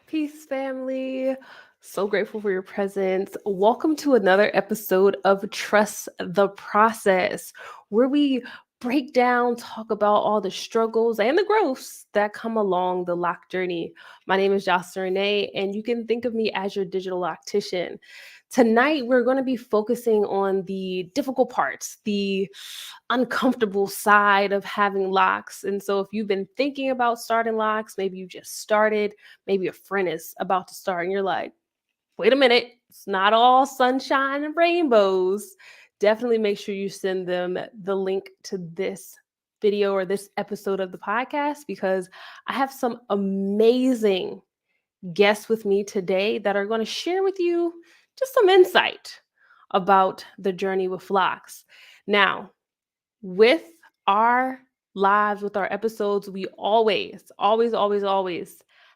Peace, family. So grateful for your presence. Welcome to another episode of Trust the Process, where we break down, talk about all the struggles and the growths that come along the lock journey. My name is Jocelyn Renee, and you can think of me as your digital loctician. Tonight, we're going to be focusing on the difficult parts, the uncomfortable side of having locks. And so, if you've been thinking about starting locks, maybe you just started, maybe a friend is about to start, and you're like, wait a minute, it's not all sunshine and rainbows. Definitely make sure you send them the link to this video or this episode of the podcast because I have some amazing guests with me today that are going to share with you just some insight about the journey with locks. Now, with our lives, with our episodes, we always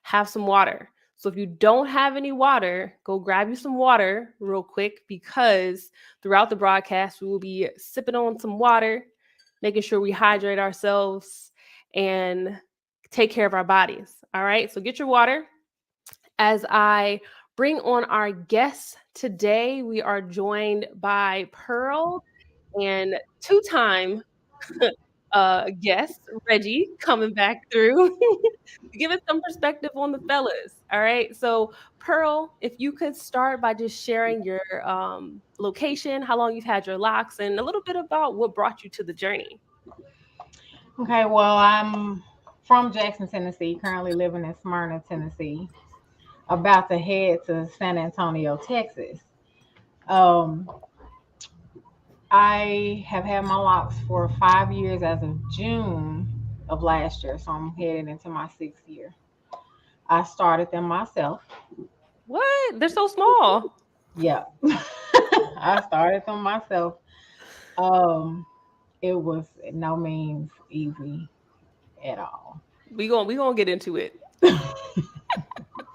have some water. So if you don't have any water, go grab you some water real quick because throughout the broadcast, we will be sipping on some water, making sure we hydrate ourselves and take care of our bodies. All right. So get your water. As I bring on our guests today, we are joined by Pearl and two-time guest, Reggie, coming back through to give us some perspective on the fellas. All right. So, Pearl, if you could start by just sharing your location, how long you've had your locks, and a little bit about what brought you to the journey. Okay, well, I'm from Jackson, Tennessee, currently living in Smyrna, Tennessee, about to head to San Antonio, Texas. Um, I have had my locks for 5 years as of June of last year, so I'm heading into my sixth year. I started them myself. What? They're so small. Yep. I started them myself. Um, it was no means easy at all. We gonna get into it.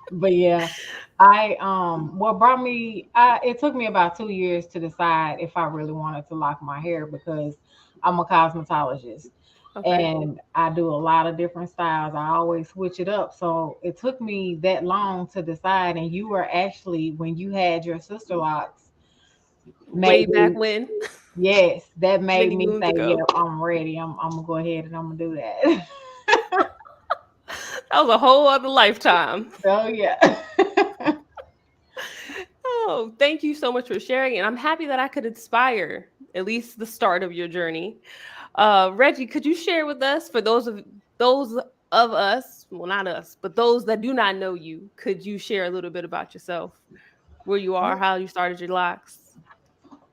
But yeah, what brought me it took me about 2 years to decide if I really wanted to lock my hair because I'm a cosmetologist Okay. and I do a lot of different styles. I always switch it up. So it took me that long to decide, and you were actually, when you had your sister locks, Way made back me, when, yes, that made many me moons say, yeah, ago. I'm ready. I'm gonna go ahead and I'm gonna do that. That was a whole other lifetime. So yeah. Oh, thank you so much for sharing. And I'm happy that I could inspire at least the start of your journey. Reggie, could you share with us, for those of us, well, not us, but those that do not know you, could you share a little bit about yourself, where you All are, right, how you started your locks?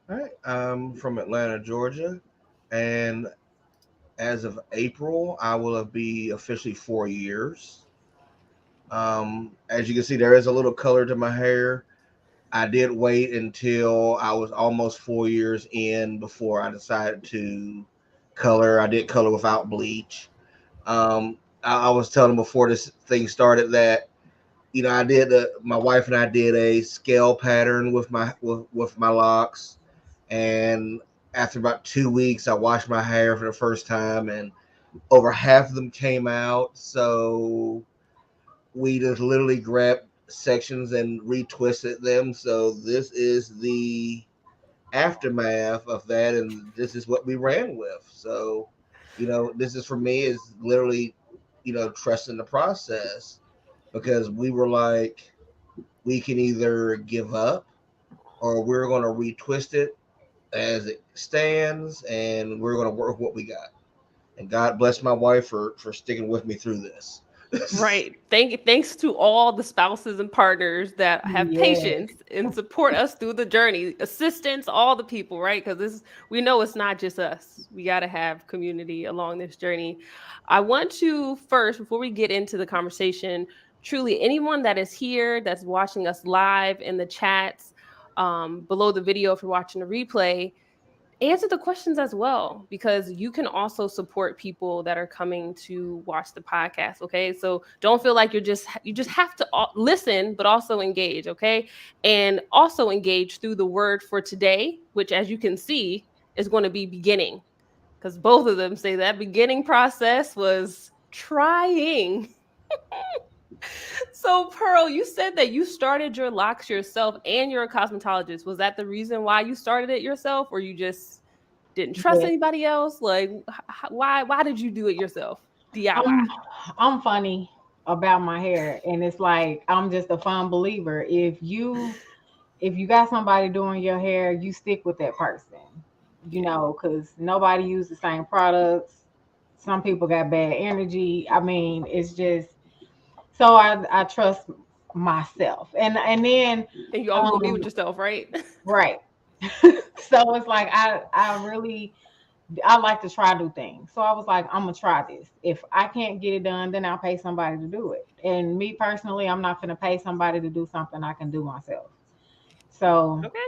all right. I'm from Atlanta, Georgia, and as of April, I will be officially 4 years. As you can see, there is a little color to my hair. I did wait until I was almost 4 years in before I decided to color. I did color without bleach. I was telling before this thing started that I did my wife and I did a scale pattern with my locks, and after about 2 weeks, I washed my hair for the first time, and over half of them came out. So we just literally grabbed sections and retwisted them. So this is the aftermath of that, and this is what we ran with. So, this is for me is literally, trusting the process because we were like, we can either give up or we're going to retwist it as it stands, and we're going to work with what we got. And God bless my wife for sticking with me through this. Right. Thanks to all the spouses and partners that have Yes. patience and support us through the journey, assistants, all the people, right? Because this we know it's not just us. We got to have community along this journey. I want to first, before we get into the conversation, truly anyone that is here that's watching us live in the chats below the video, if you're watching the replay, answer the questions as well because you can also support people that are coming to watch the podcast. Okay, so don't feel like you just have to listen but also engage. Okay, and also engage through the word for today, which as you can see is going to be beginning, because both of them say that beginning process was trying. So, Pearl, you said that you started your locks yourself and you're a cosmetologist. Was that the reason why you started it yourself, or you just didn't trust Yeah. anybody else? Like, why did you do it yourself? DIY. I'm funny about my hair, and it's like I'm just a fun believer. If you got somebody doing your hair, you stick with that person, because nobody use the same products. Some people got bad energy. I mean, it's just so I trust myself, and then And you always gonna be with um yourself, right? right. So it's like I like to try new things. So I was like, I'm gonna try this. If I can't get it done, then I'll pay somebody to do it. And me personally, I'm not gonna pay somebody to do something I can do myself. So Okay.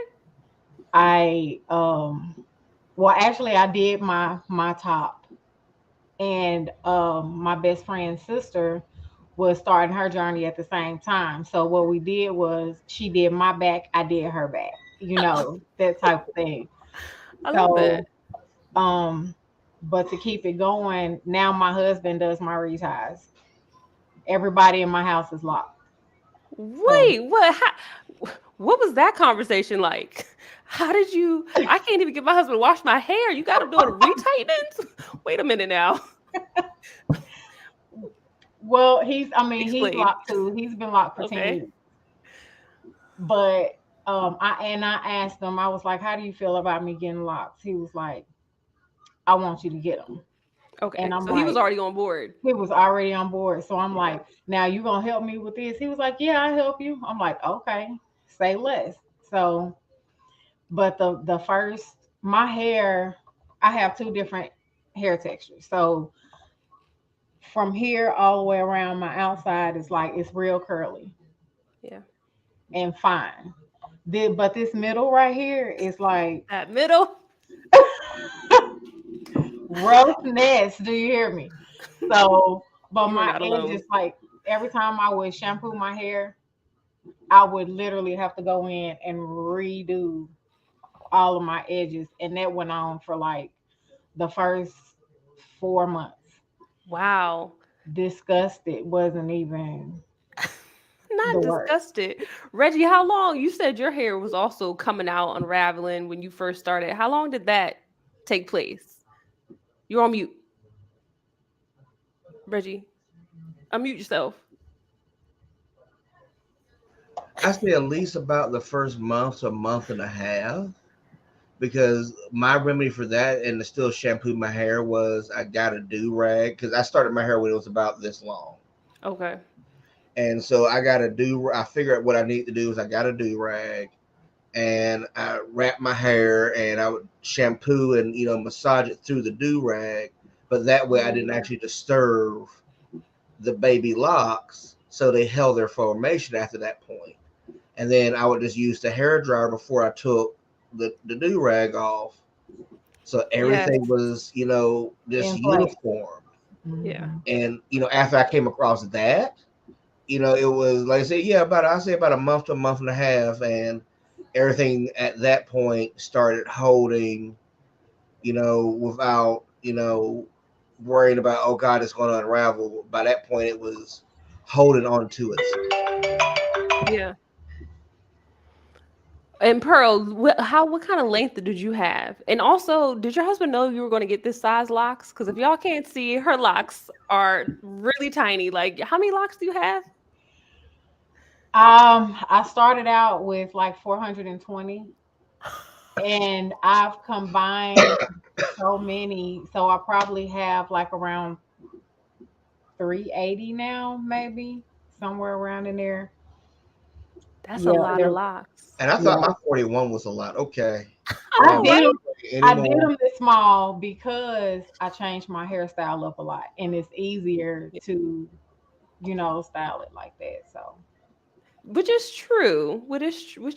I well actually I did my top, and my best friend's sister was starting her journey at the same time. So what we did was she did my back, I did her back, that type of thing. I love that. So um but to keep it going, now my husband does my reties. Everybody in my house is locked. So Wait, what? What was that conversation like? How did you? I can't even get my husband to wash my hair. You got him doing retightenings. Wait a minute now. well, he's Explain. locked too. He's been locked for 10 Okay. years. But I asked him, I was like, how do you feel about me getting locks? He was like, I want you to get them. And Okay. I'm So he was like, already on board. he was already on board. So I'm Okay. like, now you gonna help me with this? He was like, yeah, I help you. I'm like, okay, say less. So, but the first, my hair, I have two different hair textures. So from here all the way around my outside is like it's real curly Yeah. and fine. But this middle right here is like That middle. roughness. Do you hear me? So, but You are my not edge alone. is like every time I would shampoo my hair, I would literally have to go in and redo all of my edges. And that went on for like the first 4 months. Wow. Disgusted wasn't even the Not word. disgusted. Reggie, how long? You said your hair was also coming out, unraveling when you first started. How long did that take place? You're on mute, Reggie. Unmute yourself. I say at least about the first month to a month and a half, because my remedy for that and to still shampoo my hair was I got a do rag, because I started my hair when it was about this long. Okay. And so I got to do. I figured out what I need to do is I got a do rag, and I wrap my hair, and I would shampoo and massage it through the do rag, but that way I didn't Ooh. actually disturb the baby locks, so they held their formation after that point. And then I would just use the hair dryer before I took the do rag off, so Yes. everything was just In place. uniform. Yeah. Hmm. And after I came across that, it was like I said, yeah, I say about a month to a month and a half, and everything at that point started holding, without worrying about, oh God, it's going to unravel. By that point, it was holding on to itself. Yeah. And Pearl, what kind of length did you have? And also, did your husband know you were going to get this size locks? Because if y'all can't see, her locks are really tiny. Like, how many locks do you have? I started out with like 420, and I've combined so many, so I probably have like around 380 now, maybe somewhere around in there. That's a Yeah, lot of they're locks. And I thought yeah. my 41 was a lot. Okay. I I'm I not know, going did to right? them. complain I did anymore. them this small because I changed my hairstyle up a lot, and it's easier Yeah. to, style it like that. So Which is true. Which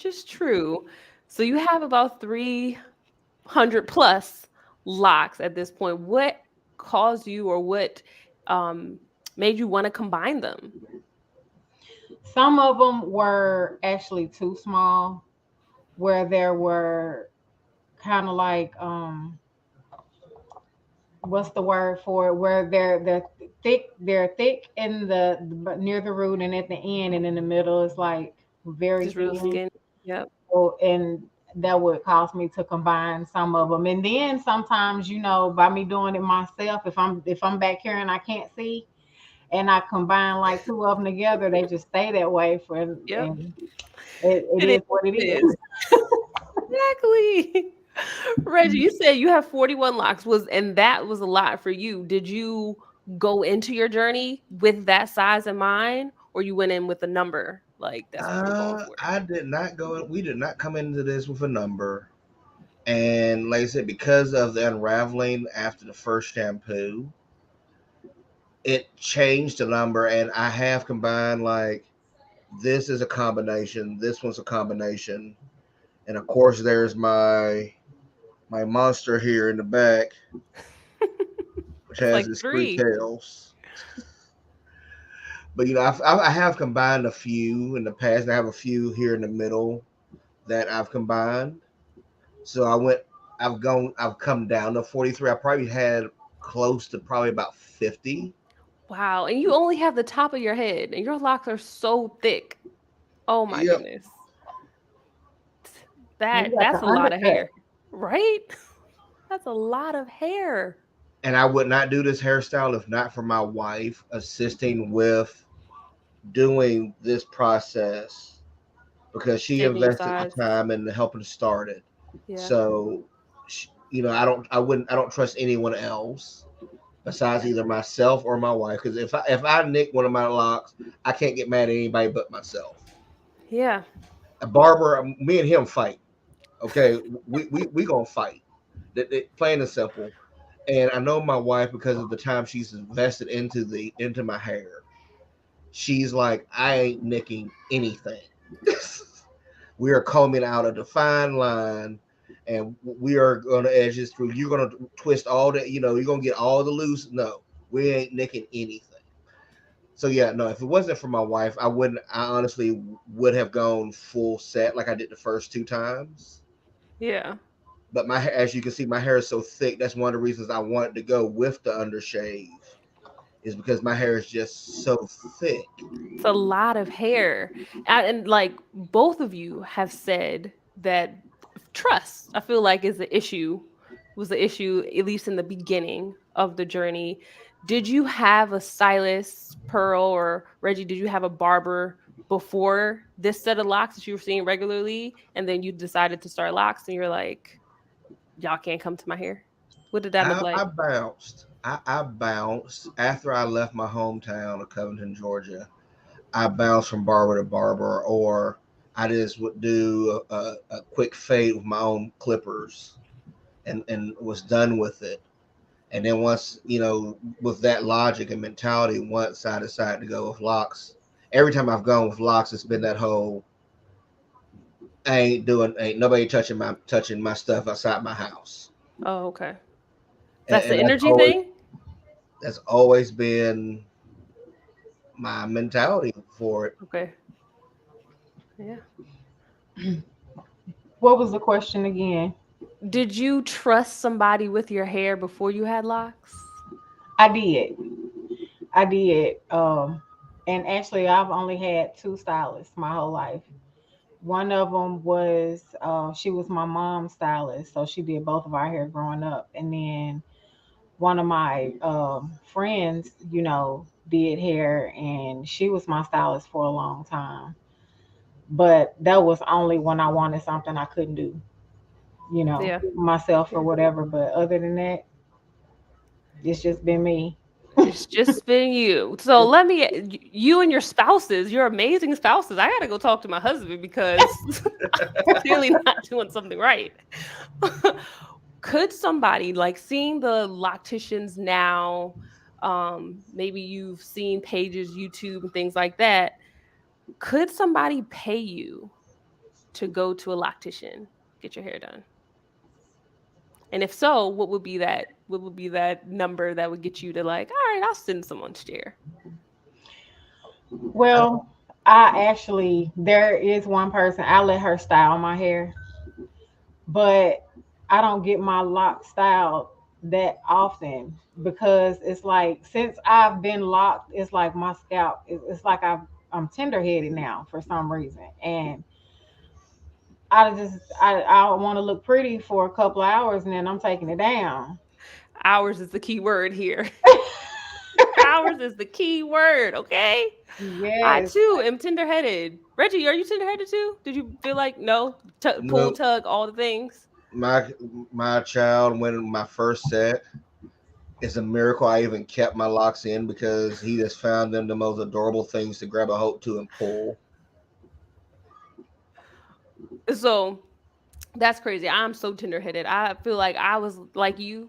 is true. So you have about 300 plus locks at this point. What caused you, or what um, made you want to combine them? some of them were actually too small, where there were kind of like what's the word for it? Where they're thick in near the root and at the end, and in the middle is like very Just real thin. skin. Yep. So, and that would cause me to combine some of them. And then sometimes, by me doing it myself, if I'm back here and I can't see, and I combine like two of them together, they just stay that way Yep. and it It is. is what it It is. is. Exactly. Reggie, you said you have 41 locks and that was a lot for you. Did you go into your journey with that size in mind, or you went in with a number like that's what you're going for? I did not go. We did not come into this with a number, and like I said, because of the unraveling after the first shampoo, it changed the number, and I have combined like this is a combination, this one's a combination, and of course there's my monster here in the back, which That's has like its three three. tails. But I have combined a few in the past. I have a few here in the middle that I've combined. So I've come down to 43. I probably had close to probably about 50. Wow. And you only have the top of your head, and your locks are so thick. Oh my Yep. goodness. And you got the That's a lot of undercut. hair. Right? That's a lot of hair. And I would not do this hairstyle if not for my wife assisting with doing this process because she Changing your invested the size. time in helping start it. Yeah. So, I don't trust anyone else besides either myself or my wife. Because if I nick one of my locks, I can't get mad at anybody but myself. Yeah. A barber, me and him fight. Okay, we gonna fight. Plain and simple. And I know my wife because of the time she's invested into my hair. She's like, I ain't nicking anything. We are combing out a defined line, and we are going to edge this through. You're going to twist all the, you're going to get all the loose. No, we ain't nicking anything. So yeah, no. If it wasn't for my wife, I wouldn't. I honestly would have gone full set like I did the first two times. Yeah. But as you can see, my hair is so thick. That's one of the reasons I wanted to go with the undershave, is because my hair is just so thick. It's a lot of hair. And like both of you have said that trust, I feel like, is the issue, was the issue, at least in the beginning of the journey. Did you have a stylist, Pearl or Reggie? Did you have a barber before this set of locks that you were seeing regularly? And then you decided to start locks and you're like, y'all can't come to my hair? What did that look I like? bounced. I bounced after I left my hometown of Covington, Georgia. I bounced from barber to barber, or I just would do a quick fade with my own clippers, and was done with it. And then once with that logic and mentality, once I decided to go with locks, every time I've gone with locks, it's been that whole ain't nobody touching my stuff outside my house, Oh, okay. and, That's the and energy thing? that's always been my mentality for it. Okay. Yeah. What was the question again? Did you trust somebody with your hair before you had locks? I did. I did. And actually, I've only had two stylists my whole life. One of them was she was my mom's stylist, so she did both of our hair growing up. And then one of my friends, did hair, and she was my stylist for a long time. But that was only when I wanted something I couldn't do, Yeah. myself or Yeah. whatever. But other than that, it's just been me. It's just been you. So let me, you and your spouses, your amazing spouses. I gotta go talk to my husband because I'm clearly not doing something right. Could somebody, like, seeing the locticians now, maybe you've seen pages, YouTube, and things like that. Could somebody pay you to go to a loctician, get your hair done? And if so, what would be that number that would get you to like, all right, I'll send someone to share. I Well, I actually, there is one person, I let her style my hair, but I don't get my lock styled that often because it's like since I've been locked, it's like my scalp, it's like I'm tender headed now for some reason. And I want to look pretty for a couple of hours and then I'm taking it down. Hours is the key word here. Hours is the key word, okay? I Yes, too am tender-headed. Reggie, are you tender-headed too? Did you feel like no, pull, No, tug, all the things? my my child went my first set. It's a miracle I even kept my locks in because he just found them the most adorable things to grab a hold to and pull. So that's crazy. I'm so tender-headed. I feel like I was like you.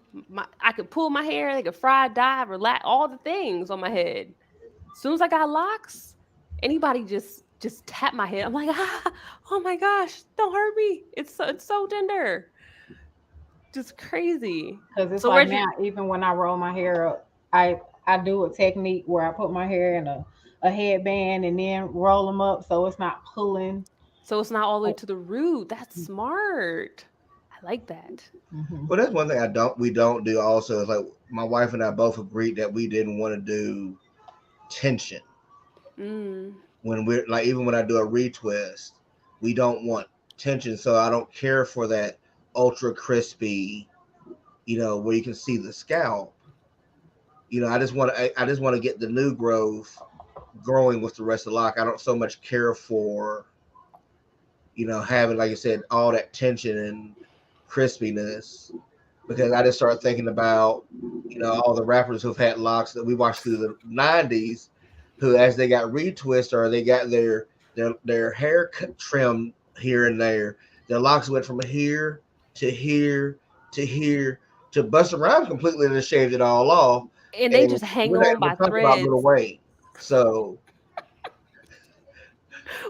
I could pull my hair, they could fry, dye, relax, all the things on my head. As soon as I got locks, anybody just tap my head. I'm like, ah, oh my gosh, don't hurt me. It's so tender. Just crazy. because it's So like now Reggie, even when I roll my hair up, I do a technique where I put my hair in a headband and then roll them up so it's not pulling. so it's not all the way to the root. That's smart. I like that. Mhm. Well, that's one thing we don't do also is like my wife and I both agreed that we didn't want to do tension Mm. when we're like even when I do a retwist, we don't want tension. So I don't care for that ultra crispy, where you can see the scalp. I just want to get the new growth growing with the rest of the lock. I don't so much care for having, like I said, all that tension and crispiness because I just started thinking about, all the rappers who've had locks that we watched through the 90s who, as they got retwist or they got their hair trimmed here and there, their locks went from here to here to here to Busta Rhymes completely and shaved it all off. And they And just hang we're not on even by talking about Little threads. Wayne. So,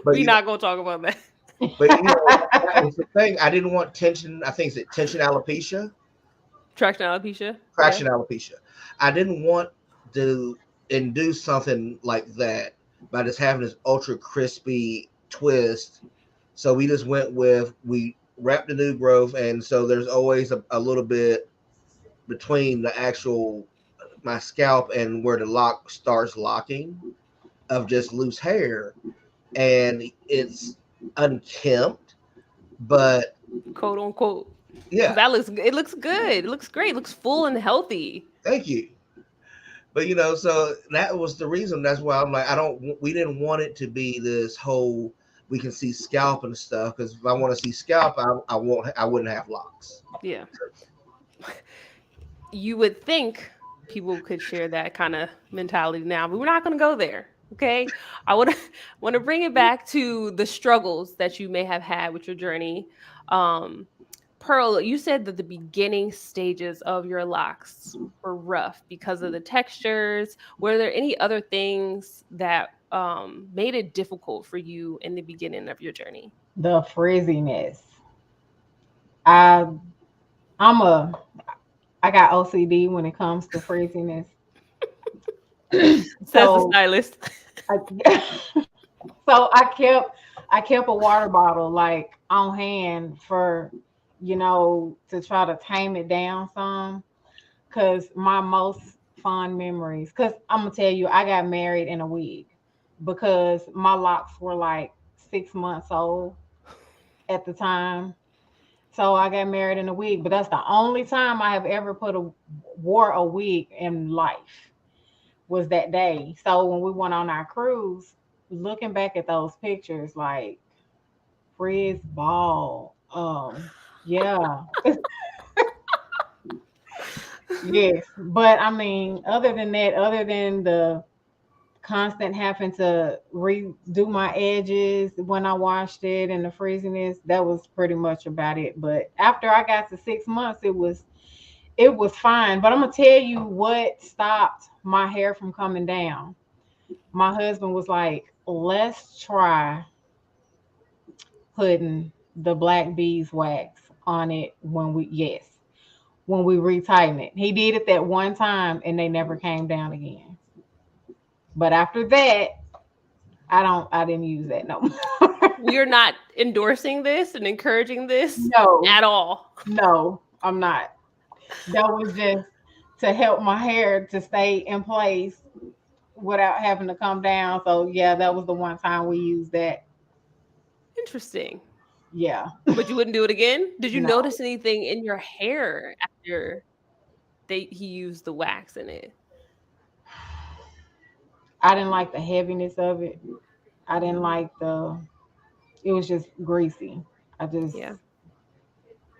but We not gonna talk about that. that was the thing. I didn't want tension. I think it's tension alopecia, Traction alopecia. Yeah. traction alopecia. I didn't want to induce something like that by just having this ultra crispy twist. So we just went with we wrapped the new growth, and so there's always a little bit between the actual my scalp and where the lock starts locking of just loose hair, and it's unkempt, but Quote unquote. Because yeah, it looks good. It looks great. It looks full and healthy. thank you. But so that was the reason. That's why I'm like, I don't. We didn't want it to be this whole we can see scalp and stuff. Because if I want to see scalp, I won't. I wouldn't have locks. Yeah. You would think people could share that kind of mentality now, but we're not going to go there. Okay. I would want to bring it back to the struggles that you may have had with your journey. Um, Pearl, you said that the beginning stages of your locks were rough because of the textures. Were there any other things that made it difficult for you in the beginning of your journey? The frizziness. I I'm a I got OCD when it comes to frizziness. Says the So stylist. I, so I kept a water bottle like on hand for to try to tame it down some because my most fond memories because I'm gonna tell you I got married in a wig because my locks were like 6 months old at the time. So I got married in a wig, but that's the only time I have ever wore a wig in life was that day. So when we went on our cruise, looking back at those pictures, like frizz ball, yeah, yes. But I mean, other than that, other than the constant having to redo my edges when I washed it and the frizziness, that was pretty much about it. But after I got to 6 months, it was fine. But I'm gonna tell you what stopped my hair from coming down. My husband was like, let's try putting the black beeswax on it when we retighten it. He did it that one time and they never came down again. But after that, I didn't use that no more. We are not endorsing this and encouraging this No, at all. no, I'm not. That was just to help my hair to stay in place without having to come down. So yeah, that was the one time we used that. Interesting. Yeah. But you wouldn't do it again? Did you No, notice anything in your hair after he used the wax in it? I didn't like the heaviness of it. I didn't like the. It was just greasy. I just. Yeah.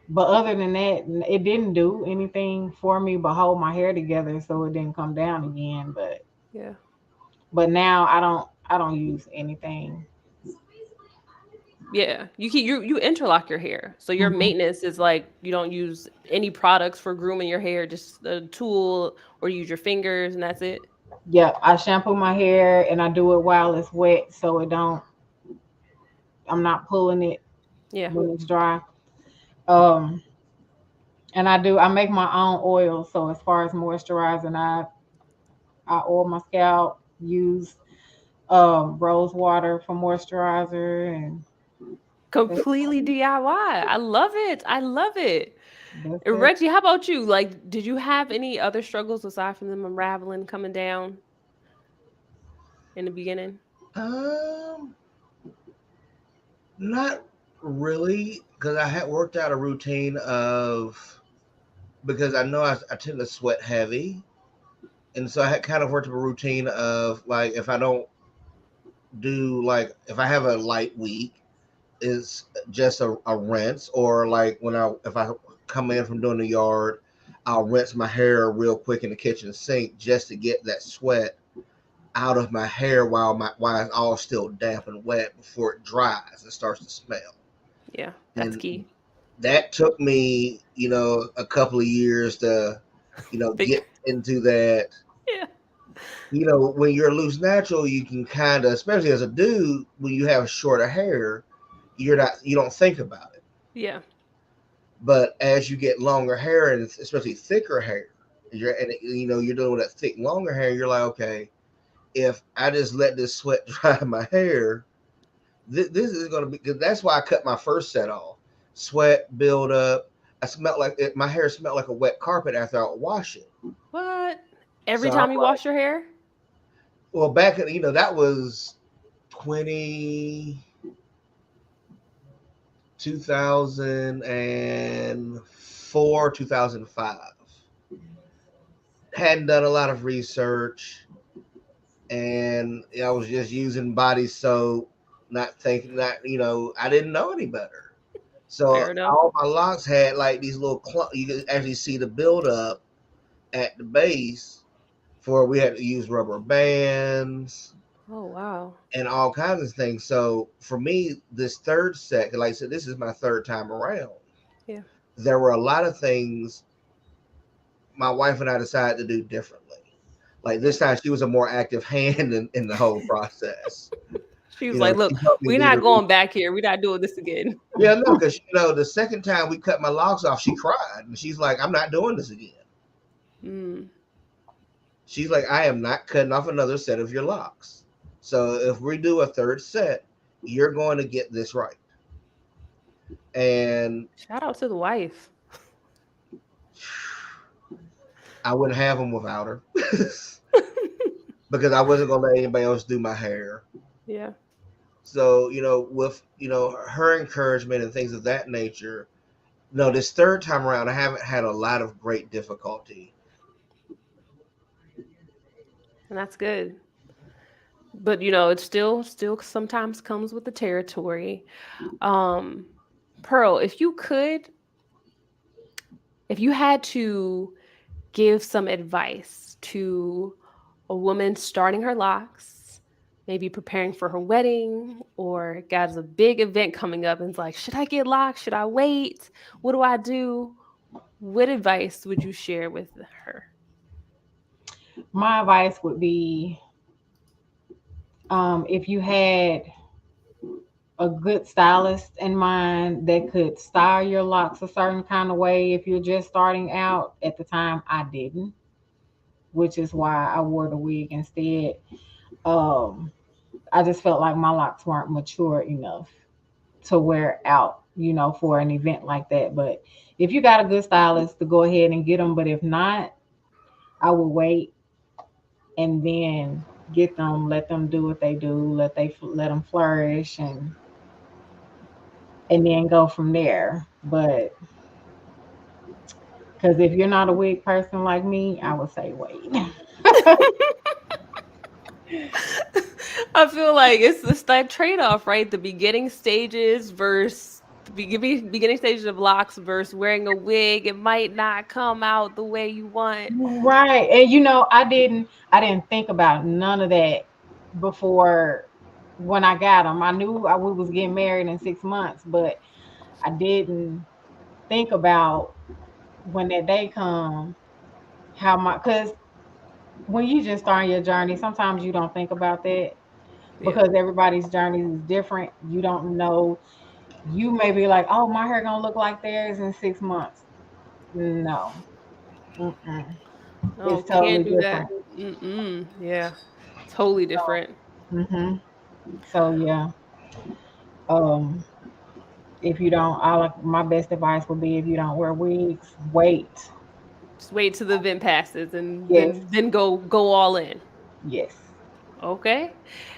But other than that, it didn't do anything for me but hold my hair together so it didn't come down again. Yeah. But now I don't use anything. Yeah. You interlock your hair. So your Mhm. maintenance is like you don't use any products for grooming your hair, just a tool or use your fingers and that's it. Yeah, I shampoo my hair and I do it while it's wet so it don't. I'm not pulling it Yeah. when it's dry. Um, and I make my own oil. So as far as moisturizing, I oil my scalp, use rose water for moisturizer, and that's, Completely DIY. I love it. I love it. that's And it. Reggie, how about you? Like, did you have any other struggles aside from them unraveling coming down in the beginning? Um, not really, because I had worked out a routine of because I know I tend to sweat heavy, and so I had kind of worked up a routine of like if I don't do like if I have a light week, is just a rinse, or like when I if I come in from doing the yard, I'll rinse my hair real quick in the kitchen sink just to get that sweat out of my hair while it's all still damp and wet before it dries and starts to smell. Yeah, that's And key. that took me, a couple of years to, Think get into that. yeah. When you're loose natural, you can kind of, especially as a dude, when you have shorter hair, you don't think about it. Yeah. But as you get longer hair and especially thicker hair, you're dealing with that thick, longer hair. You're like, okay, if I just let this sweat dry my hair, this is going to be because that's why I cut my first set off. Sweat build up. I smelled like it, my hair smelled like a wet carpet after I would wash it. What? Every So I'm time you like, wash your hair? well, back in that was 20 2004 2005. Hadn't done a lot of research, and I was just using body soap, not thinking that I didn't know any better. So Fair enough. all my locks had like these little you could actually see the buildup at the base. For we had to use rubber bands Oh wow. and all kinds of things. So for me, this third set, like I said, this is my third time around. Yeah. There were a lot of things my wife and I decided to do differently. Like Yeah. this time, she was a more active hand in the whole process. She was like, She look, helped me we're do not the going back here. We're not doing this again. yeah, no, because the second time we cut my locks off, she cried and she's like, "I'm not doing this again." Mm. She's like, "I am not cutting off another set of your locks. So if we do a third set, you're going to get this right." And Shout out to the wife. I wouldn't have them without her because I wasn't going to let anybody else do my hair. Yeah. So with her encouragement and things of that nature. No, this third time around, I haven't had a lot of great difficulty. And that's good. But it still sometimes comes with the territory. Um Pearl, if you had to give some advice to a woman starting her locks, maybe preparing for her wedding, or got a big event coming up and it's like, should I get locks? Should I wait? What do I do? What advice would you share with her? My advice would be if you had a good stylist in mind that could style your locks a certain kind of way if you're just starting out. At the time, I didn't, which is why I wore the wig instead. Um, I just felt like my locks weren't mature enough to wear out for an event like that. But if you got a good stylist, to go ahead and get them. But if not, I will wait and then get them, let them do what they do, let them flourish, and then go from there. But because if you're not a wig person like me, I would say wait. I feel like it's this that trade-off, right? The beginning stages versus beginning stages of locks versus wearing a wig. It might not come out the way you want. Right. And I didn't think about none of that before when I got them. I knew we was getting married in 6 months, but I didn't think about when that day come how my because when you just start your journey, sometimes you don't think about that Yeah. because everybody's journey is different. You don't know. You may be like, "Oh, my hair gonna look like theirs in 6 months." No, mm-mm. No, It's can't totally do that. different. Mm-mm. Yeah. Totally different. hmm So yeah, um, if you don't, I like my best advice would be if you don't wear wigs, wait. Just wait till the event passes and Yes, then go all in. yes. Okay.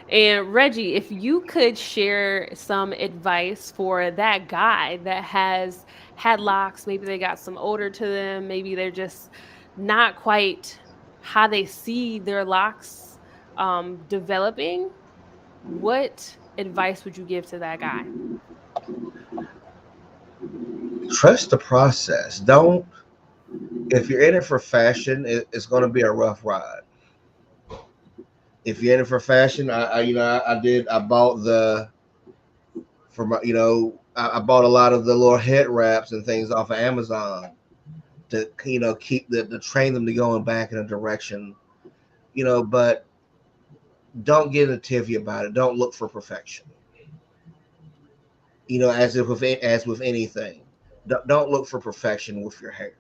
And Reggie, if you could share some advice for that guy that has had locks, maybe they got some odor to them, maybe they're just not quite how they see their locks developing, what advice would you give to that guy? Trust the process. Don't, if you're in it for fashion, it's going to be a rough ride. If you're in it for fashion, I bought the, for my, I bought a lot of the little head wraps and things off of Amazon to, keep to train them to going back in a direction, but don't get a tivy about it. Don't look for perfection. As with anything, don't look for perfection with your hair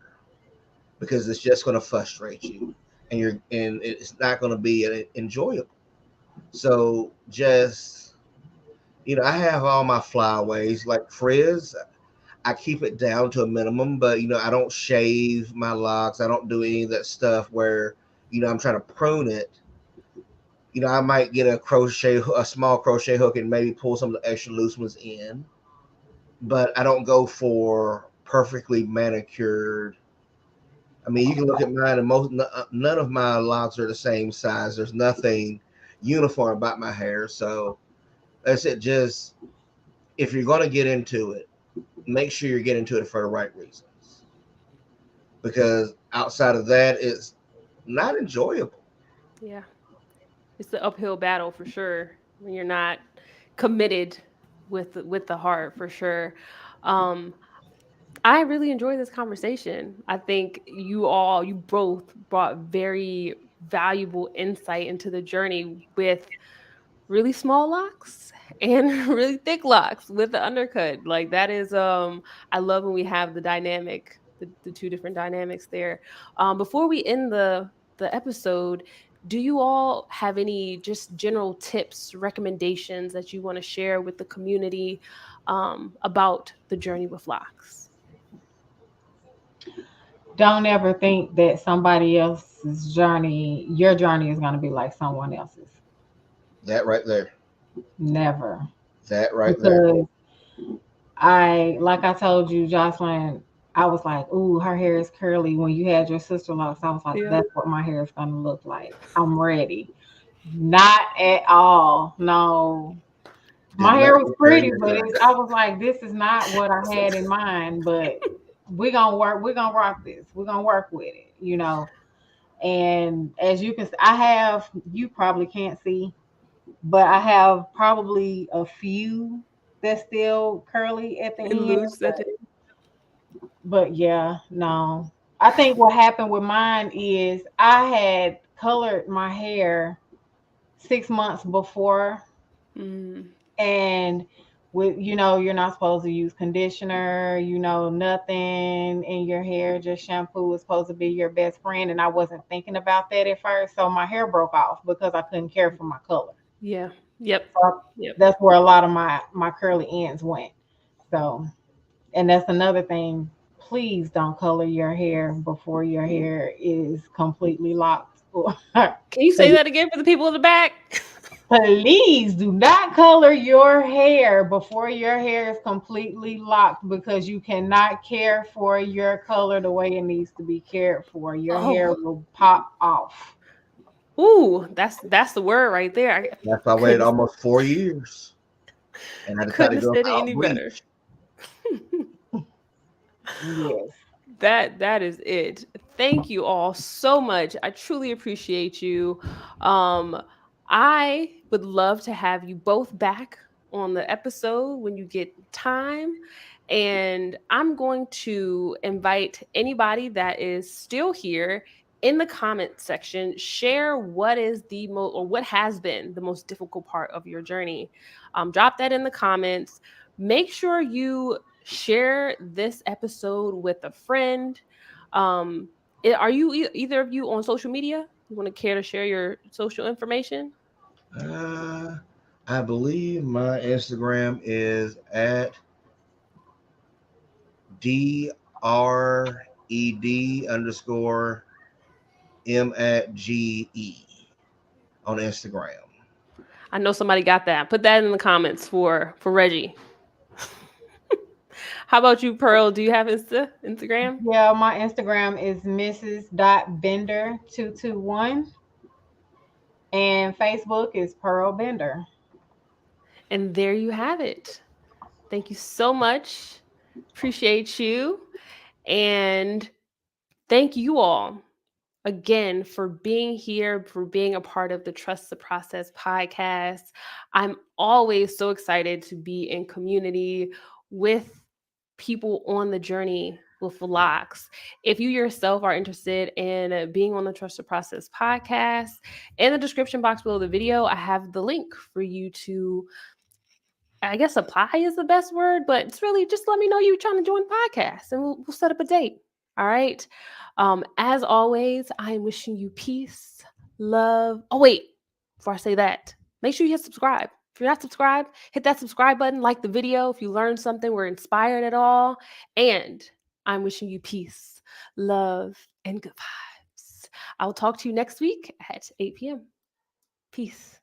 because it's just going to frustrate you, and it's not going to be enjoyable. So just, I have all my flyaways like frizz. I keep it down to a minimum, but I don't shave my locks. I don't do any of that stuff where I'm trying to prune it. I might get a small crochet hook, and maybe pull some of the extra loose ones in, but I don't go for perfectly manicured. I mean, you can look at mine, and none of my locks are the same size. There's nothing uniform about my hair, so that's it. Just, if you're going to get into it, make sure you're getting into it for the right reasons, because outside of that, it's not enjoyable. Yeah. It's the uphill battle for sure when you're not committed with the heart for sure. Um I really enjoyed this conversation. I think you both brought very valuable insight into the journey with really small locks and really thick locks with the undercut. Like that is I love when we have the dynamic, the two different dynamics there. Before we end the episode, do you all have any just general tips, recommendations that you want to share with the community about the journey with locks? Don't ever think that somebody else's journey, your journey is going to be like someone else's. That right there. Never. That right there. Because like I told you, Jocelyn, I was like, ooh, her hair is curly. When you had your sister locks, I was like, Yeah. that's what my hair is going to look like. I'm ready. Not at all. No. Do My not hair was compare pretty, your but journey. I was like, this is not what I had in mind. But we're gonna rock this. We're gonna work with it. And as you can, I have, you probably can't see, but I have probably a few that's still curly at the And end. lose that. But yeah, no. I think what happened with mine is I had colored my hair 6 months before, Mm, and with you're not supposed to use conditioner, nothing in your hair, just shampoo is supposed to be your best friend, and I wasn't thinking about that at first, so my hair broke off because I couldn't care for my color. yeah. Yep. So Yep. that's where a lot of my curly ends went. So And that's another thing. Please don't color your hair before your hair is completely locked. Can you say that again for the people in the back? Please do not color your hair before your hair is completely locked, because you cannot care for your color the way it needs to be cared for. Your hair Oh, will pop off. ooh, that's the word right there. I That's why I waited couldn't almost 4 years, and I decided couldn't to have go said it without any better. bleach. Yes. That is it. Thank you all so much. I truly appreciate you. Um, I would love to have you both back on the episode when you get time. And I'm going to invite anybody that is still here in the comment section, share what is the most or what has been the most difficult part of your journey. Drop that in the comments. Make sure you share this episode with a friend. Um, are you either of you on social media? You want to care to share your social information? Uh, I believe my Instagram is at DRED_M@GE on Instagram. I know somebody got that. Put that in the comments for Reggie. How about you, Pearl? Do you have Instagram? Yeah, my Instagram is Mrs.Bender221, and Facebook is Pearl Bender. And there you have it. Thank you so much. Appreciate you. And thank you all again for being here, for being a part of the Trust the Process podcast. I'm always so excited to be in community with people on the journey with Locs. If you yourself are interested in being on the Trust the Process podcast, in the description box below the video, I have the link for you to, I guess apply is the best word, but it's really just let me know you're trying to join the podcast and we'll set up a date. All right. As always, I am wishing you peace, love. Oh, wait, before I say that, make sure you hit subscribe. If you're not subscribed, hit that subscribe button, like the video if you learned something, were inspired at all. And I'm wishing you peace, love, and good vibes. I'll talk to you next week at 8 p.m. Peace.